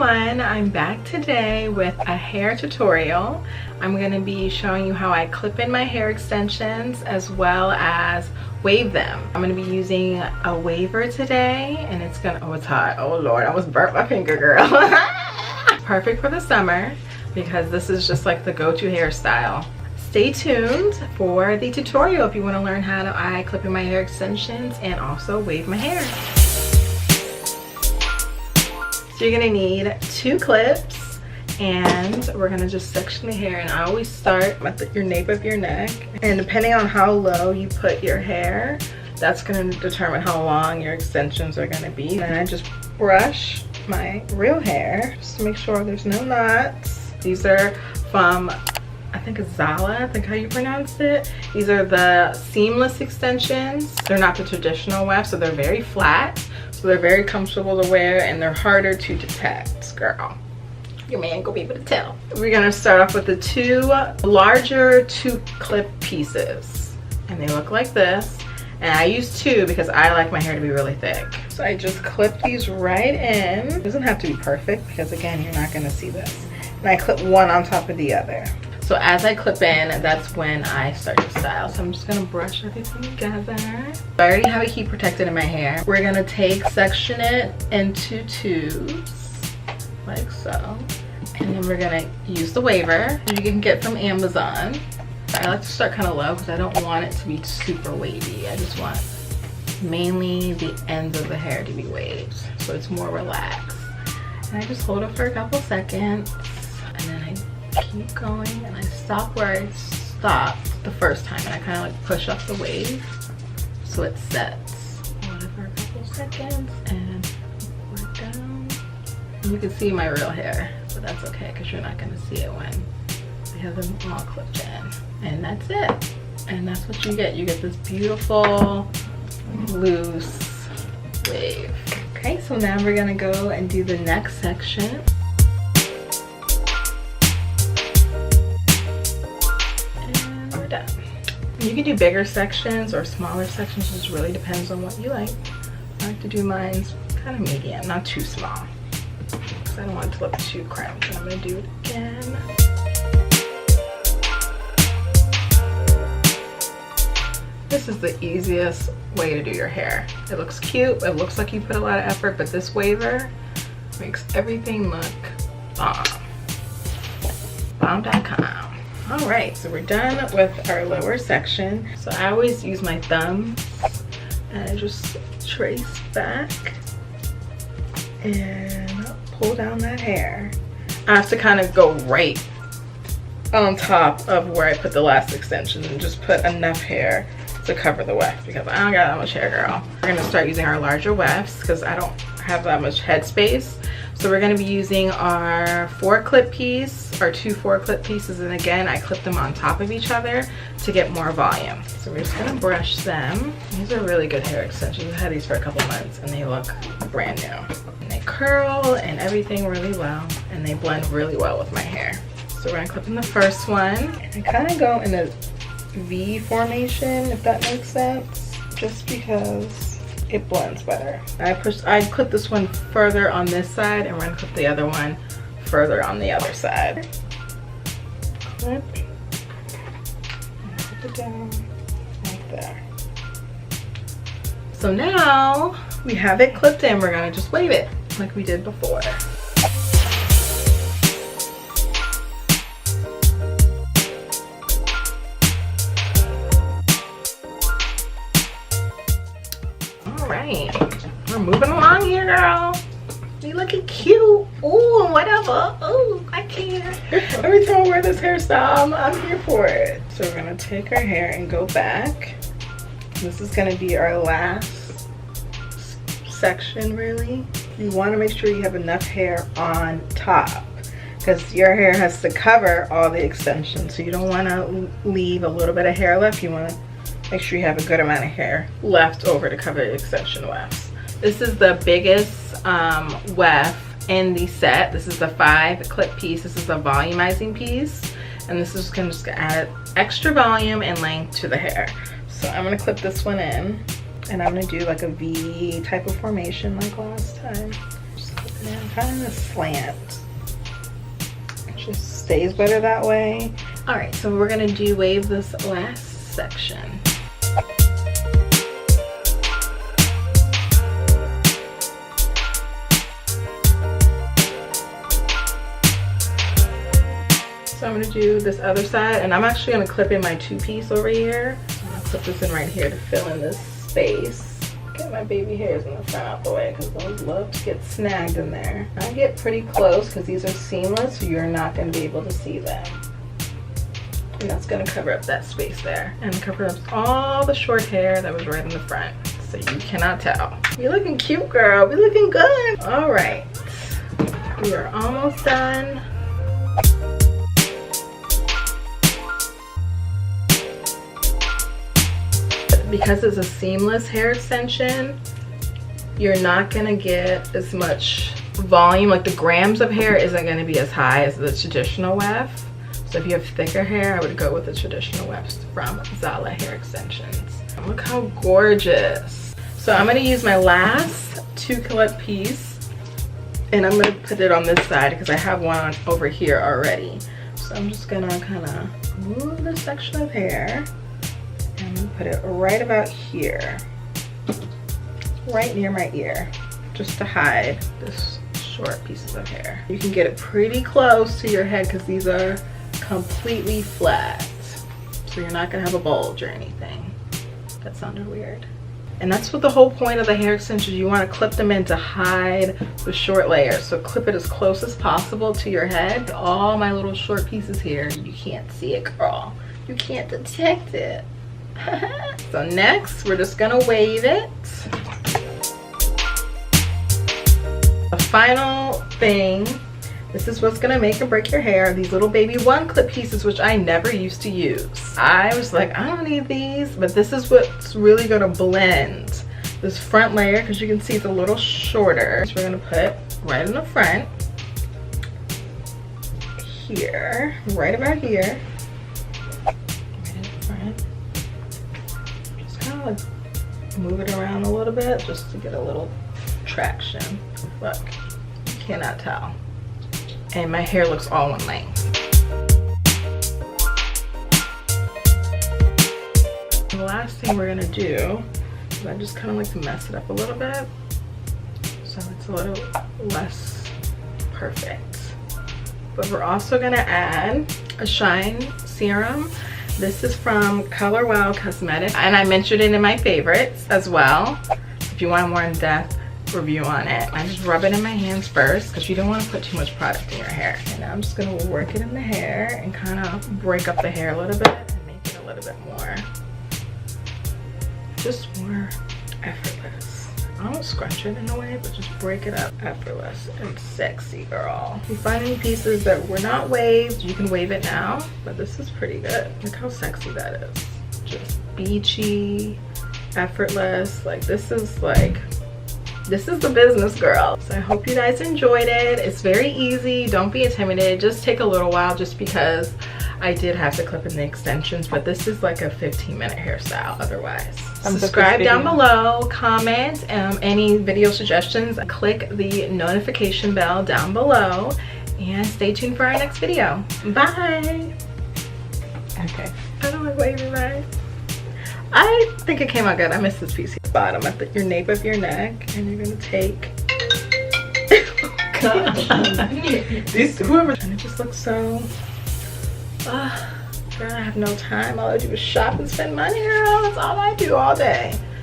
everyone, I'm back today with a hair tutorial. I'm going to be showing you how I clip in my hair extensions as well as wave them. I'm going to be using a waver today, and it's gonna, oh, it's hot, oh lord, I almost burnt my finger, girl. Perfect for the summer because this is just like the go-to hairstyle. Stay tuned for the tutorial if you want to learn how I clip in my hair extensions and also wave my hair. So you're gonna need 2 clips, and we're gonna just section the hair. And I always start at your nape of your neck, and depending on how low you put your hair, that's gonna determine how long your extensions are gonna be. And I just brush my real hair just to make sure there's no knots. These are from, I think it's Zala, I think how you pronounce it. These are the seamless extensions. They're not the traditional weft, so they're very flat. So they're very comfortable to wear, and they're harder to detect, girl. Your man gonna be able to tell. We're gonna start off with the 2 larger 2-clip pieces. And they look like this. And I use 2 because I like my hair to be really thick. So I just clip these right in. It doesn't have to be perfect because again, you're not gonna see this. And I clip one on top of the other. So as I clip in, that's when I start to style. So I'm just gonna brush everything together. I already have a heat protectant in my hair. We're gonna section it into tubes, like so. And then we're gonna use the waver you can get from Amazon. I like to start kind of low because I don't want it to be super wavy. I just want mainly the ends of the hair to be waved, so it's more relaxed. And I just hold it for a couple seconds, and then I keep going, and I stop where I stopped the first time, and I kind of like push up the wave so it sets. Hold it for a couple seconds and work down. And you can see my real hair, but that's okay because you're not going to see it when we have them all clipped in. And that's it. And that's what you get. You get this beautiful loose wave. Okay, so now we're going to go and do the next section. Done. You can do bigger sections or smaller sections, just really depends on what you like. I like to do mine kind of medium, not too small, because I don't want it to look too cramped. And I'm going to do it again. This is the easiest way to do your hair. It looks cute, it looks like you put a lot of effort, but this waver makes everything look bomb. Bomb.com. All right, so we're done with our lower section. So I always use my thumb and I just trace back and pull down that hair. I have to kind of go right on top of where I put the last extension and just put enough hair to cover the weft because I don't got that much hair, girl. We're gonna start using our larger wefts because I don't have that much head space. So we're gonna be using our 4-clip piece, our 2 4-clip pieces, and again, I clip them on top of each other to get more volume. So we're just gonna brush them. These are really good hair extensions. I've had these for a couple months and they look brand new. And they curl and everything really well, and they blend really well with my hair. So we're gonna clip in the first one. And I kind of go in a V formation, if that makes sense, just because it blends better. I clip this one further on this side, and we're gonna clip the other one further on the other side. Clip, and clip it down like that. So now we have it clipped in. We're gonna just wave it like we did before. We're moving along here, girl. You looking cute. Ooh, whatever. Ooh, I can't. Every time I wear this hairstyle, I'm here for it. So we're gonna take our hair and go back. This is gonna be our last section, really. You wanna make sure you have enough hair on top because your hair has to cover all the extensions. So you don't wanna leave a little bit of hair left. You wanna make sure you have a good amount of hair left over to cover the extension wefts. This is the biggest weft in the set. This is the 5-clip piece. This is a volumizing piece, and this is gonna just add extra volume and length to the hair. So I'm gonna clip this one in, and I'm gonna do like a V type of formation like last time. Just clip And kind of a slant. It just stays better that way. All right, so we're gonna wave this last section. So I'm gonna do this other side, and I'm actually gonna clip in my 2-piece over here. I'm gonna clip this in right here to fill in this space. Get my baby hairs in the front out the way because those love to get snagged in there. I get pretty close because these are seamless, so you're not gonna be able to see them. And that's gonna cover up that space there and cover up all the short hair that was right in the front, so you cannot tell. You're looking cute, girl. We're looking good. All right, we are almost done. Because it's a seamless hair extension, you're not gonna get as much volume. Like the grams of hair isn't gonna be as high as the traditional weft. So if you have thicker hair, I would go with the traditional wefts from Zala hair extensions. Look how gorgeous. So I'm gonna use my last 2-clip piece, and I'm gonna put it on this side because I have one over here already. So I'm just gonna kind of move this section of hair and put it right about here, right near my ear, just to hide this short pieces of hair. You can get it pretty close to your head because these are completely flat, so you're not gonna have a bulge or anything. That sounded weird. And that's what the whole point of the hair extensions, you want to clip them in to hide the short layers. So clip it as close as possible to your head. All my little short pieces here, you can't see it, girl. You can't detect it. So next, we're just gonna wave it. The final thing, this is what's gonna make or break your hair. These little baby 1-clip pieces, which I never used to use. I was like, I don't need these, but this is what's really gonna blend this front layer, because you can see it's a little shorter. So we're gonna put right in the front, here, right about here. Like move it around a little bit just to get a little traction. Look, you cannot tell. And my hair looks all one length. And the last thing we're gonna do is I just kind of like to mess it up a little bit so it's a little less perfect. But we're also gonna add a shine serum. This is from Color Wow Cosmetics, and I mentioned it in my favorites as well. If you want a more in-depth review on it, I just rub it in my hands first because you don't want to put too much product in your hair. And now I'm just going to work it in the hair and kind of break up the hair a little bit and make it a little bit more, just more effortless. I don't scrunch it in a way, but just break it up. Effortless and sexy, girl. If you find any pieces that were not waved, you can wave it now, but this is pretty good. Look how sexy that is. Just beachy, effortless. Like this is the business, girl. So I hope you guys enjoyed it. It's very easy. Don't be intimidated. Just take a little while just because I did have to clip in the extensions, but this is like a 15-minute hairstyle otherwise. Subscribe down below, comment any video suggestions, click the notification bell down below, and stay tuned for our next video. Bye. Okay. I don't like waving right. I think it came out good. I missed this piece here. Bottom at your nape of your neck, and you're gonna take. Whoever. And it just looks so. Girl, I have no time. All I do is shop and spend money, girl. That's all I do all day.